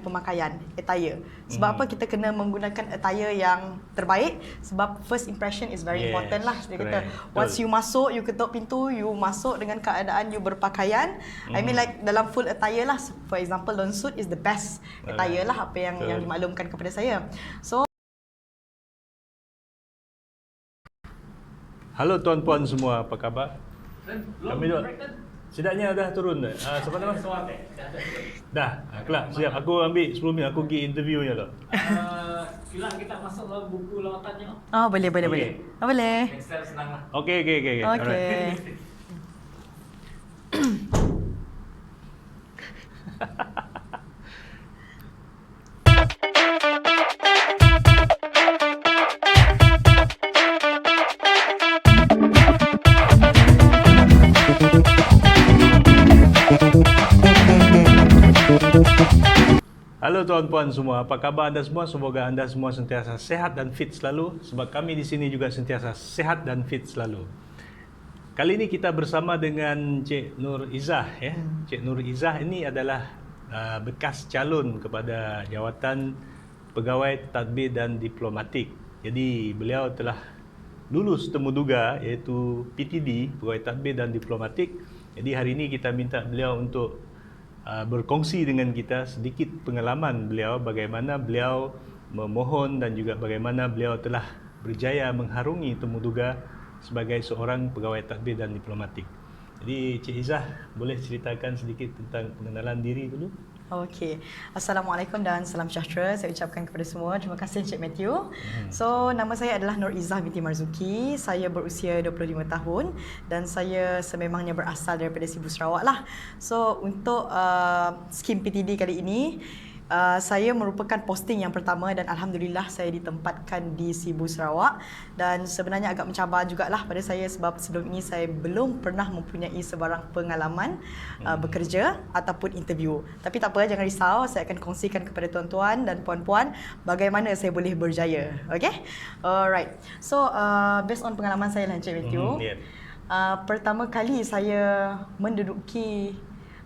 pemakaian attire. Sebab apa kita kena menggunakan attire yang terbaik, sebab first impression is very important lah. Dia kata once you masuk, you ketuk pintu, you masuk dengan keadaan you berpakaian. I mean like dalam full attire lah. For example, long suit is the best attire lah, apa yang dimaklumkan kepada saya. So halo tuan-puan semua, apa khabar? Kami duduk. Sedaknya dah turun dah. Siapa nama? Dah. Kelak, siap. Aku ambil 10 minit. Aku pergi interviewnya tu. Kelak kita masuk dalam buku lawatannya. oh, boleh. Boleh. Next time senang lah. Okey. Okay. Alright. Halo tuan-puan semua, apa khabar anda semua? Semoga anda semua sentiasa sehat dan fit selalu, sebab kami di sini juga sentiasa sehat dan fit selalu. Kali ini kita bersama dengan Cik Nur Izzah ya. Cik Nur Izzah ini adalah bekas calon kepada jawatan pegawai tadbir dan diplomatik. Jadi beliau telah lulus temuduga iaitu PTD, pegawai tadbir dan diplomatik. Jadi hari ini kita minta beliau untuk berkongsi dengan kita sedikit pengalaman beliau, bagaimana beliau memohon dan juga bagaimana beliau telah berjaya mengharungi temuduga sebagai seorang pegawai tadbir dan diplomatik. Jadi Cik Izzah, boleh ceritakan sedikit tentang pengenalan diri dulu? Okey. Assalamualaikum dan salam sejahtera saya ucapkan kepada semua. Terima kasih Encik Matthew. So, nama saya adalah Nur Izzah binti Marzuki. Saya berusia 25 tahun dan saya sememangnya berasal daripada Sibu Sarawak lah. So, untuk skim PTD kali ini, saya merupakan posting yang pertama dan Alhamdulillah saya ditempatkan di Sibu Sarawak, dan sebenarnya agak mencabar jugalah pada saya sebab sebelum ini saya belum pernah mempunyai sebarang pengalaman bekerja ataupun interview. Tapi tak apa, jangan risau, saya akan kongsikan kepada tuan-tuan dan puan-puan bagaimana saya boleh berjaya. Okay? Alright. So, based on pengalaman saya lah Encik Matthew, pertama kali saya menduduki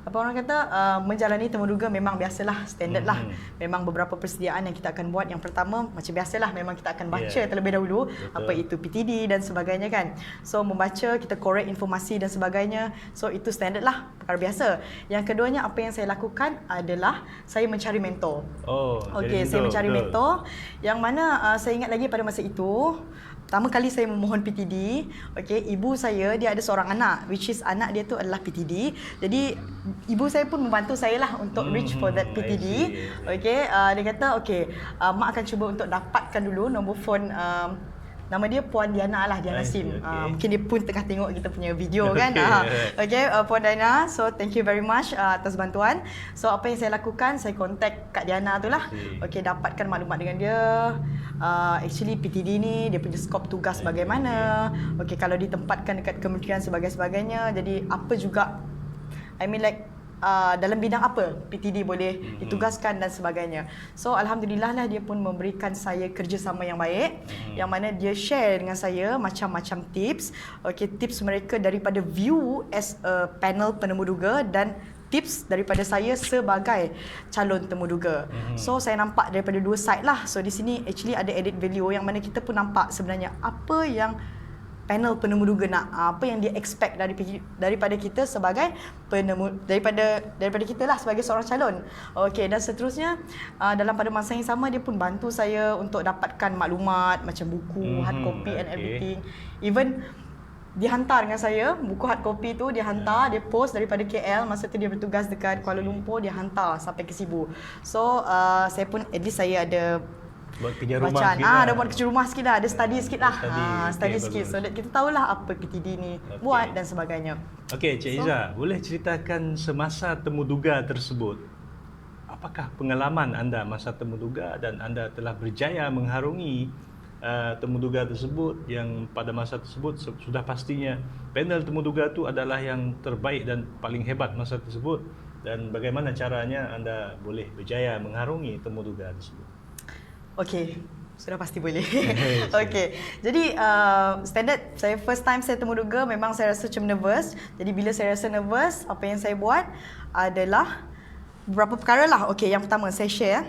orang kata menjalani temuduga memang biasalah, standard lah. Memang beberapa persediaan yang kita akan buat. Yang pertama macam biasalah, memang kita akan baca terlebih dahulu apa itu PTD dan sebagainya kan. So membaca, kita korek informasi dan sebagainya. So itu standard lah, perkara biasa. Yang keduanya apa yang saya lakukan adalah saya mencari mentor. Okey, saya mencari mentor yang mana saya ingat lagi pada masa itu pertama kali saya memohon PTD, ibu saya dia ada seorang anak, which is anak dia tu adalah PTD. Jadi ibu saya pun membantu saya lah untuk reach for that PTD. Dia kata mak akan cuba untuk dapatkan dulu nombor phone, nama dia Puan Diana lah, Diana Sim. Mungkin dia pun tengah tengok kita punya video kan. Puan Diana, so thank you very much atas bantuan. So apa yang saya lakukan, saya contact Kak Diana tu lah. Dapatkan maklumat dengan dia. Actually PTD ni dia punya skop tugas bagaimana. Kalau ditempatkan dekat kementerian sebagainya. Jadi apa juga, I mean like dalam bidang apa PTD boleh ditugaskan dan sebagainya. So Alhamdulillah lah dia pun memberikan saya kerjasama yang baik, yang mana dia share dengan saya macam-macam tips. Tips mereka daripada view as a panel penemuduga dan tips daripada saya sebagai calon temuduga. So saya nampak daripada dua side lah. So di sini actually ada added value yang mana kita pun nampak sebenarnya apa yang panel penemuduga nak, apa yang dia expect daripada kita sebagai daripada kita lah sebagai seorang calon. Dan seterusnya dalam pada masa yang sama dia pun bantu saya untuk dapatkan maklumat macam buku, hard copy and everything. Even dia hantar dengan saya buku hard copy tu, dia hantar, dia post daripada KL, masa tu dia bertugas dekat Kuala Lumpur, dia hantar sampai ke Sibu. So saya pun at least saya ada buat kerja rumah bacaan. sikit lah. Ada buat kerja rumah sikit lah, ada study sikit lah. Study sikit, so that kita tahulah apa PTD ni buat dan sebagainya. Cik Izzah, boleh ceritakan semasa temuduga tersebut, apakah pengalaman anda masa temuduga dan anda telah berjaya mengharungi temuduga tersebut, yang pada masa tersebut sudah pastinya panel temuduga itu adalah yang terbaik dan paling hebat masa tersebut, dan bagaimana caranya anda boleh berjaya mengharungi temuduga tersebut? Sudah pasti boleh. Jadi standard saya first time saya temuduga memang saya rasa macam nervous. Jadi bila saya rasa nervous, apa yang saya buat adalah beberapa perkara lah. Okey, yang pertama saya share.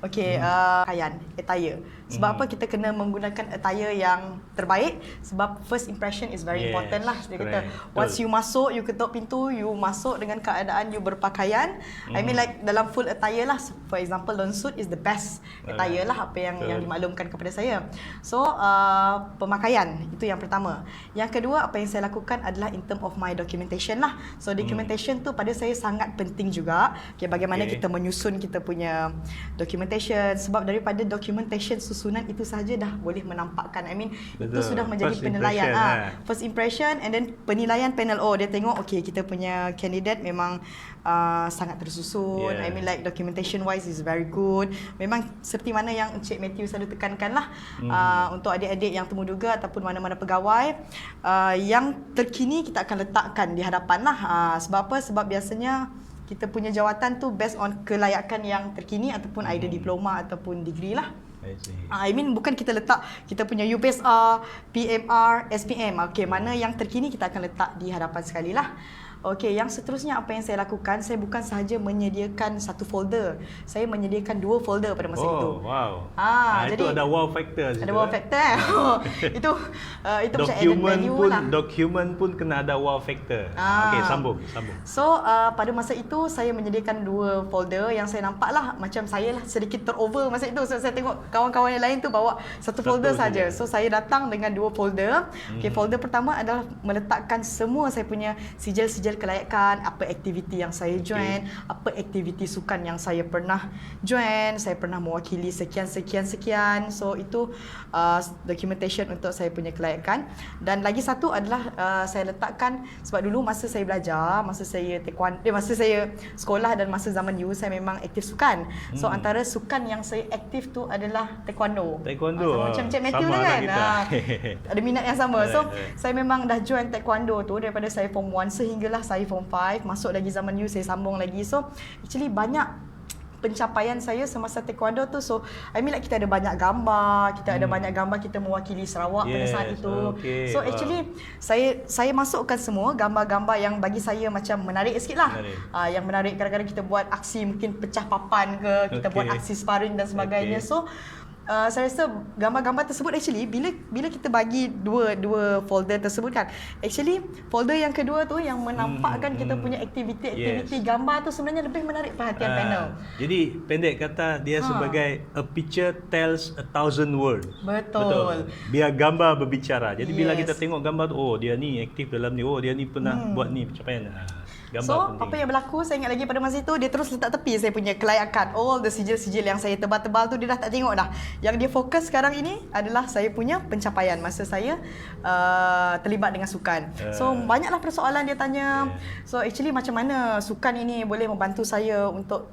Okey, pakaian, attire. Sebab apa kita kena menggunakan attire yang terbaik? Sebab first impression is very important lah. Dia kata once you masuk, you ketuk pintu, you masuk dengan keadaan you berpakaian. I mean like dalam full attire lah. For example, long suit is the best attire lah, apa yang dimaklumkan kepada saya. So pemakaian itu yang pertama. Yang kedua, apa yang saya lakukan adalah in term of my documentation lah. So documentation tu pada saya sangat penting juga. Okay, bagaimana kita menyusun kita punya documentation. Sebab daripada documentation susunan itu sahaja dah boleh menampakkan. I mean itu sudah menjadi first penilaian. impression, First impression and then penilaian panel. Oh, dia tengok okay kita punya candidate memang sangat tersusun. I mean like documentation wise is very good. Memang seperti mana yang Encik Matthew selalu tekankan lah untuk adik-adik yang temuduga ataupun mana-mana pegawai, yang terkini kita akan letakkan di hadapan lah. Sebab apa? Sebab biasanya kita punya jawatan tu based on kelayakan yang terkini ataupun either diploma ataupun degree lah. I mean bukan kita letak kita punya UPSR, PMR, SPM. Okay, mana yang terkini kita akan letak di hadapan sekali lah. Okey, yang seterusnya apa yang saya lakukan, saya bukan sahaja menyediakan satu folder. Saya menyediakan 2 folder pada masa itu. Oh, wow. Jadi itu ada wow factor situ. Ada wow factor. itu macam added value pun, lah. Dokumen pun kena ada wow factor. Okey, sambung. So, pada masa itu saya menyediakan 2 folder yang saya nampak lah macam saya lah sedikit terover masa itu. So, saya tengok kawan-kawan yang lain tu bawa satu folder saja. So, saya datang dengan 2 folder. Okey, folder pertama adalah meletakkan semua saya punya sijil-sijil kelayakan, apa aktiviti yang saya join, apa aktiviti sukan yang saya pernah join, saya pernah mewakili sekian. So itu documentation untuk saya punya kelayakan. Dan lagi satu adalah saya letakkan, sebab dulu masa saya belajar, masa saya taekwondo, masa saya sekolah dan masa zaman U, saya memang aktif sukan. So antara sukan yang saya aktif tu adalah taekwondo. Macam Cik Matthew lah kan. Ada minat yang sama. So saya memang dah join taekwondo tu daripada saya form 1 sehinggalah saya form 5, masuk lagi zaman U saya sambung lagi. So actually banyak pencapaian saya semasa taekwondo tu. So I mean like kita ada banyak gambar, kita mewakili Sarawak pada saat itu. So actually saya masukkan semua gambar-gambar yang bagi saya macam menarik sikit lah. Yang menarik, kadang-kadang kita buat aksi mungkin pecah papan ke, kita buat aksi sparring dan sebagainya. So saya rasa gambar-gambar tersebut actually bila kita bagi dua folder tersebut kan, actually folder yang kedua tu yang menampakkan kita punya aktiviti gambar tu sebenarnya lebih menarik perhatian panel. Jadi pendek kata dia sebagai a picture tells 1,000 words. Betul. Biar gambar berbicara. Jadi bila kita tengok gambar tu, oh dia ni aktif dalam ni, oh dia ni pernah buat ni pencapaian. So, apa yang berlaku, saya ingat lagi pada masa itu, dia terus letak tepi saya punya kelayakan. All the sijil-sijil yang saya tebal-tebal tu, dia dah tak tengok dah. Yang dia fokus sekarang ini adalah saya punya pencapaian masa saya terlibat dengan sukan. So, banyaklah persoalan dia tanya. So, actually macam mana sukan ini boleh membantu saya untuk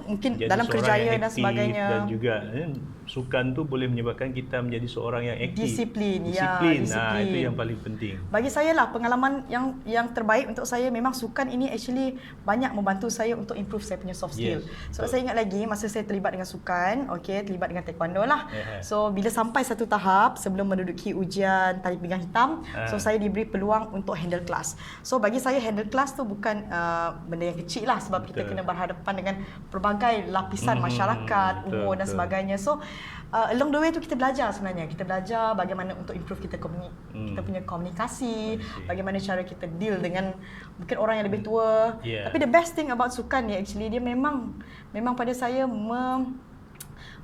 mungkin jadi dalam kerjaya dan sebagainya. Dan juga sukan tu boleh menyebabkan kita menjadi seorang yang aktif. Disiplin. Itu yang paling penting. Bagi saya lah pengalaman yang terbaik untuk saya, memang sukan ini actually banyak membantu saya untuk improve saya punya soft skill. So saya ingat lagi masa saya terlibat dengan sukan, terlibat dengan taekwondo lah. So bila sampai satu tahap sebelum menduduki ujian tali pinggang hitam, so saya diberi peluang untuk handle kelas. So bagi saya handle kelas tu bukan benda yang kecil lah, sebab kita kena berhadapan dengan pelbagai lapisan masyarakat, umur dan sebagainya. So along the way tu kita belajar sebenarnya. Kita belajar bagaimana untuk improve kita punya komunikasi, bagaimana cara kita deal dengan mungkin orang yang lebih tua. Tapi the best thing about sukan ni actually dia memang pada saya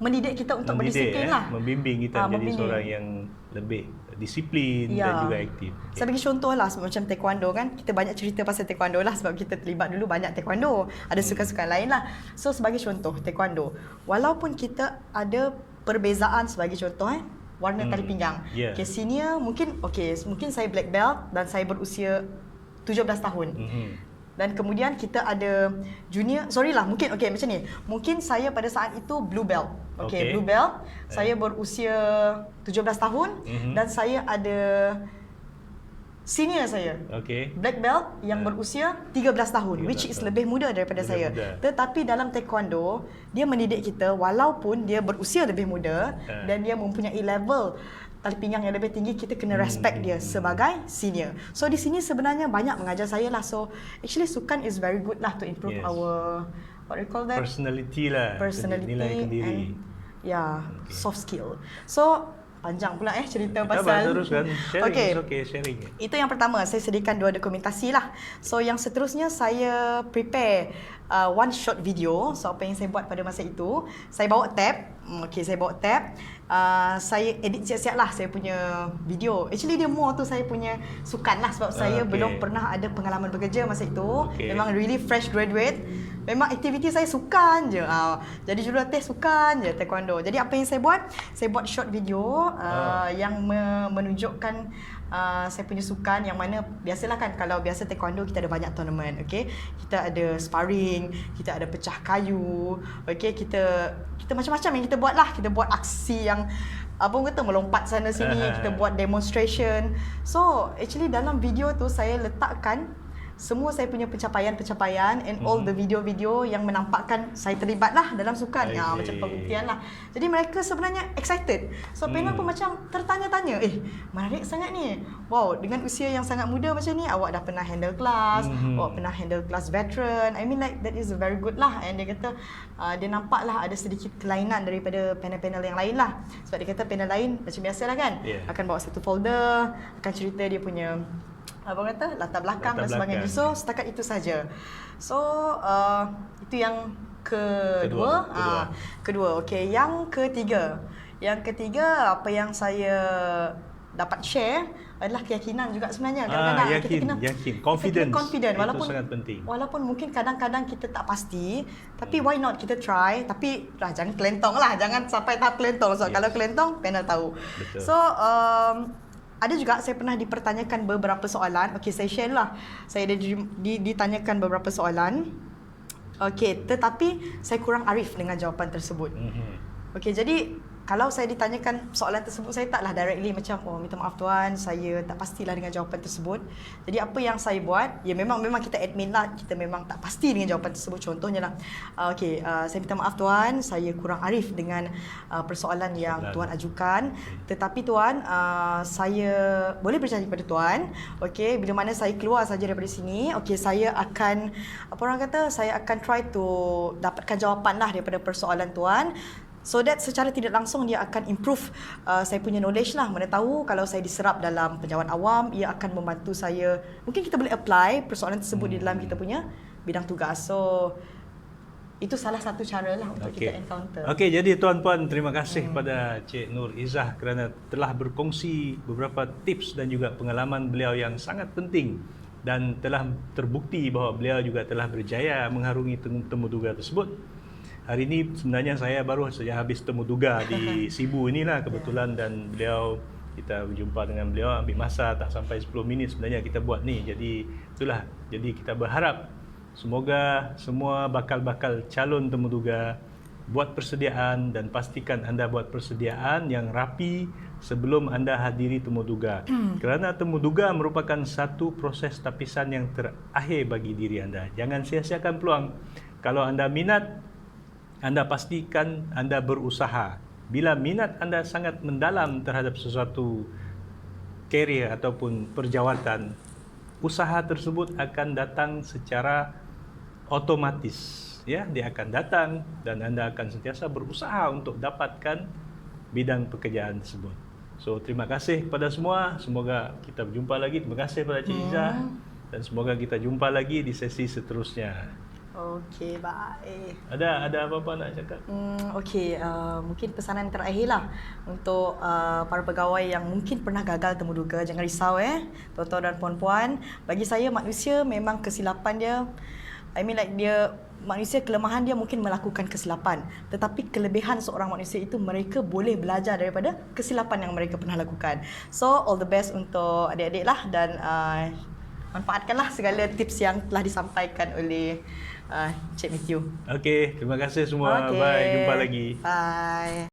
mendidik kita untuk berdisiplin lah. Membimbing kita menjadi seorang yang lebih disiplin dan juga aktif. Saya bagi contoh lah, macam taekwondo kan, kita banyak cerita pasal taekwondo lah sebab kita terlibat dulu banyak taekwondo. Ada sukan-sukan lain lah. So sebagai contoh taekwondo, walaupun kita ada perbezaan, sebagai contoh warna tali pinggang. Senior mungkin saya black belt dan saya berusia 17 tahun. Dan kemudian kita ada junior, mungkin macam ni. Mungkin saya pada saat itu blue belt. Blue belt. Saya berusia 17 tahun dan saya ada senior saya. Black belt yang berusia 13 tahun, which is lebih muda daripada saya. Tetapi dalam taekwondo, dia mendidik kita walaupun dia berusia lebih muda dan dia mempunyai level tali pinggang yang lebih tinggi, kita kena respect dia sebagai senior. So di sini sebenarnya banyak mengajar saya lah. So actually sukan is very good lah to improve what do you call that? Personality lah. Personality Nilai and kendiri. soft skill. So panjang pula cerita Kita pasal. teruskan. Sharing Okay. is okay, sharing. Itu yang pertama, saya sediakan 2 dokumentasi lah. So yang seterusnya saya prepare one short video. So apa yang saya buat pada masa itu, saya bawa tab. Okay, saya bawa tab. Saya edit siap-siap lah saya punya video. Actually dia more tu saya punya sukan lah, sebab saya belum pernah ada pengalaman bekerja masa itu. Memang really fresh graduate. Memang aktiviti saya sukan je. Jadi jurulatih sukan je taekwondo. Jadi apa yang saya buat? Saya buat short video yang menunjukkan saya punya sukan, yang mana biasalah kan, kalau biasa taekwondo kita ada banyak tournament, okey. Kita ada sparring, kita ada pecah kayu, okey, kita macam-macam yang kita buat lah. Kita buat aksi yang apa orang kata melompat sana sini, kita buat demonstration. So actually dalam video tu saya letakkan semua saya punya pencapaian and all the video-video yang menampakkan saya terlibat lah dalam sukan. Macam pembuktian lah. Jadi mereka sebenarnya excited. So panel pun macam tertanya-tanya, menarik sangat ni. Wow, dengan usia yang sangat muda macam ni, awak dah pernah handle kelas, awak pernah handle kelas veteran. I mean like that is very good lah. And dia kata dia nampak lah ada sedikit kelainan daripada panel-panel yang lain lah. Sebab dia kata panel lain macam biasa lah kan, akan bawa satu folder, akan cerita dia punya apa kata latar belakang dan sebagainya. So setakat itu saja. So itu yang kedua. Kedua. Okey, yang ketiga. Yang ketiga apa yang saya dapat share adalah keyakinan juga sebenarnya. Kadang-kadang kita kena confidence. Confident Itu sangat penting. Walaupun mungkin kadang-kadang kita tak pasti, tapi why not kita try. Tapi jangan kelentong lah, jangan sampai tahap kelentong. So kalau kelentong panel tahu. Betul. So ada juga saya pernah dipertanyakan beberapa soalan. Okey, saya share lah. Saya ada ditanyakan beberapa soalan. Okey, tetapi saya kurang arif dengan jawapan tersebut. Okey, jadi kalau saya ditanyakan soalan tersebut, saya taklah directly macam, minta maaf tuan, saya tak pastilah dengan jawapan tersebut. Jadi apa yang saya buat, ya memang kita admin lah, kita memang tak pasti dengan jawapan tersebut. Contohnya lah, saya minta maaf tuan, saya kurang arif dengan persoalan yang tuan ajukan. Tetapi tuan, saya boleh berjanji kepada tuan, okey, bila mana saya keluar saja daripada sini, okey, saya akan, saya akan try to dapatkan jawapan lah daripada persoalan tuan. So that secara tidak langsung dia akan improve saya punya knowledge lah. Mana tahu kalau saya diserap dalam penjawatan awam, ia akan membantu saya. Mungkin kita boleh apply persoalan tersebut di dalam kita punya bidang tugas. So itu salah satu cara lah untuk kita encounter. Okey, jadi tuan-puan, terima kasih pada Cik Nur Izzah kerana telah berkongsi beberapa tips dan juga pengalaman beliau yang sangat penting, dan telah terbukti bahawa beliau juga telah berjaya mengharungi temuduga tersebut. Hari ini sebenarnya saya baru saja habis temuduga di Sibu inilah kebetulan, dan kita berjumpa dengan beliau, ambil masa tak sampai 10 minit sebenarnya kita buat ni. Jadi itulah, jadi kita berharap semoga semua bakal-bakal calon temuduga buat persediaan, dan pastikan anda buat persediaan yang rapi sebelum anda hadiri temuduga. Kerana temuduga merupakan satu proses tapisan yang terakhir bagi diri anda. Jangan sia-siakan peluang. Kalau anda minat, anda pastikan anda berusaha. Bila minat anda sangat mendalam terhadap sesuatu career ataupun perjawatan, usaha tersebut akan datang secara otomatis. Ya, dia akan datang dan anda akan sentiasa berusaha untuk dapatkan bidang pekerjaan tersebut. So, terima kasih kepada semua. Semoga kita berjumpa lagi. Terima kasih kepada Cik Izzah, dan semoga kita jumpa lagi di sesi seterusnya. Okey, baik. Ada apa-apa nak cakap? Okey, mungkin pesanan terakhir lah untuk para pegawai yang mungkin pernah gagal temuduga. Jangan risau tuan-tuan dan puan-puan. Bagi saya manusia memang kesilapan dia, manusia kelemahan dia mungkin melakukan kesilapan. Tetapi kelebihan seorang manusia itu mereka boleh belajar daripada kesilapan yang mereka pernah lakukan. So all the best untuk adik-adik lah, dan manfaatkanlah segala tips yang telah disampaikan oleh Cik Matthew. Okey, terima kasih semua. Okay. Bye, jumpa lagi. Bye.